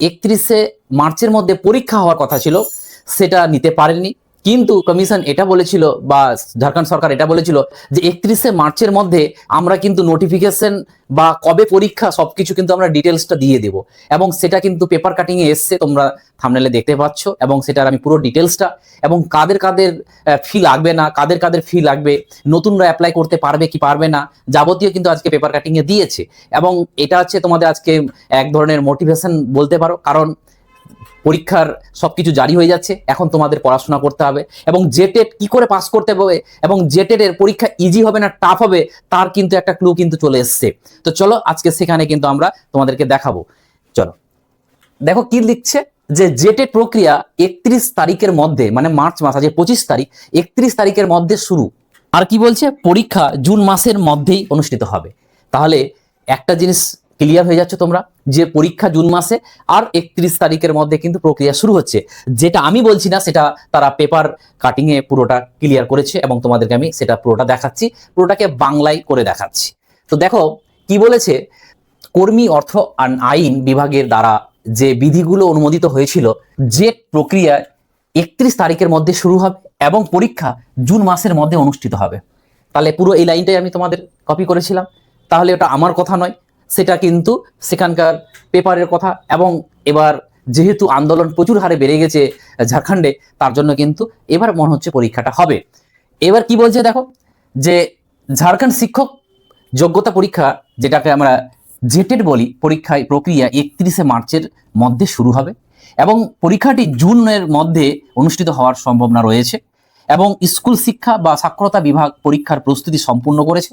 31শে মার্চের মধ্যে পরীক্ষা হওয়ার কথা ছিল, সেটা নিতে পারেননি। কিন্তু কমিশন এটা বলেছিল বা ঝাড়খণ্ড সরকার এটা বলেছিল যে 31শে মার্চের মধ্যে আমরা কিন্তু নোটিফিকেশন বা কবে পরীক্ষা সবকিছু কিন্তু আমরা ডিটেলসটা দিয়ে দেব, এবং সেটা কিন্তু পেপার কাটিং এ এসছে, তোমরা থাম্বনেলে দেখতে পাচ্ছ, এবং সেটার আমি পুরো ডিটেলসটা এবং কাদের কাদের ফি লাগবে না, কাদের কাদের ফি লাগবে, নতুনরা অ্যাপ্লাই করতে পারবে কি পারবে না, যাবতীয় কিন্তু আজকে পেপার কাটিং এ দিয়েছে। এবং এটা হচ্ছে তোমাদের আজকে এক ধরনের মোটিভেশন বলতে পারো, কারণ পরীক্ষার সবকিছু জারি হয়ে যাচ্ছে, এখন তোমাদের পড়াশোনা করতে হবে এবং জেটেট কি করে পাস করতে হবে এবং জেটেট এর পরীক্ষা ইজি হবে না টাফ হবে তার কিন্তু একটা ক্লু কিন্তু চলে এসছে। তো চলো আজকে সেখানে কিন্তু আমরা তোমাদেরকে দেখাবো। চলো দেখো কি লিখছে যে জেটেট প্রক্রিয়া 31 তারিখের মধ্যে, মানে মার্চ মাস আজ 25 তারিখ, 31 তারিখের মধ্যে শুরু। আর কি বলছে, পরীক্ষা জুন মাসের মধ্যেই অনুষ্ঠিত হবে। তাহলে একটা জিনিস ক্লিয়ার হয়ে যাচ্ছে তোমরা, যে পরীক্ষা জুন মাসে আর 31 তারিখের মধ্যে কিন্তু প্রক্রিয়া শুরু হচ্ছে। যেটা আমি বলছি না, সেটা তারা পেপার কাটিং এ পুরোটা ক্লিয়ার করেছে এবং তোমাদেরকে আমি সেটা পুরোটা দেখাচ্ছি, পুরোটাকে বাংলায় করে দেখাচ্ছি। তো দেখো কি বলেছে, কর্মী অর্থ আইন বিভাগের দ্বারা যে বিধিগুলো অনুমোদিত হয়েছিল, জেট প্রক্রিয়া 31 তারিখের মধ্যে শুরু হবে এবং পরীক্ষা জুন মাসের মধ্যে অনুষ্ঠিত হবে। তাহলে পুরো এই লাইনটাই আমি তোমাদের কপি করেছিলাম। তাহলে ওটা আমার কথা নয়, সেটা কিন্তু সেখানকার পেপারের কথা। এবং এবার যেহেতু আন্দোলন প্রচুর হারে বেড়ে গেছে ঝাড়খণ্ডে, তার জন্য কিন্তু এবার মনে হচ্ছে পরীক্ষাটা হবে। এবার কি বলছে দেখো, যে ঝাড়খণ্ড শিক্ষক যোগ্যতা পরীক্ষা, যেটাকে আমরা জেটেট বলি, পরীক্ষায় প্রক্রিয়া 31শে মার্চের মধ্যে শুরু হবে এবং পরীক্ষাটি জুনের মধ্যে অনুষ্ঠিত হওয়ার সম্ভাবনা রয়েছে। এবং স্কুল শিক্ষা বা সাক্ষরতা বিভাগ পরীক্ষার প্রস্তুতি সম্পূর্ণ করেছে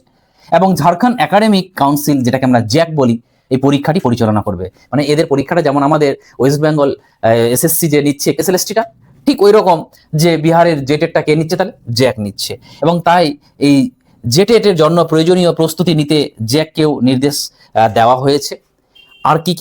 এবং ঝাড়খণ্ড একাডেমিক কাউন্সিল, যেটাকে আমরা জ্যাক বলি, এই পরীক্ষাটি পরিচালনা করবে। মানে এদের পরীক্ষাটা যেমন আমাদের ওয়েস্ট বেঙ্গল এসএসসি যে নিচ্ছে এসএলএসটিটা, ঠিক ওই রকম যে বিহারের জেটেটটা কে নিচ্ছে, তাহলে জ্যাক নিচ্ছে। এবং তাই এই জেটেটের জন্য প্রয়োজনীয় প্রস্তুতি নিতে জ্যাককেও নির্দেশ দেওয়া হয়েছে। আর কি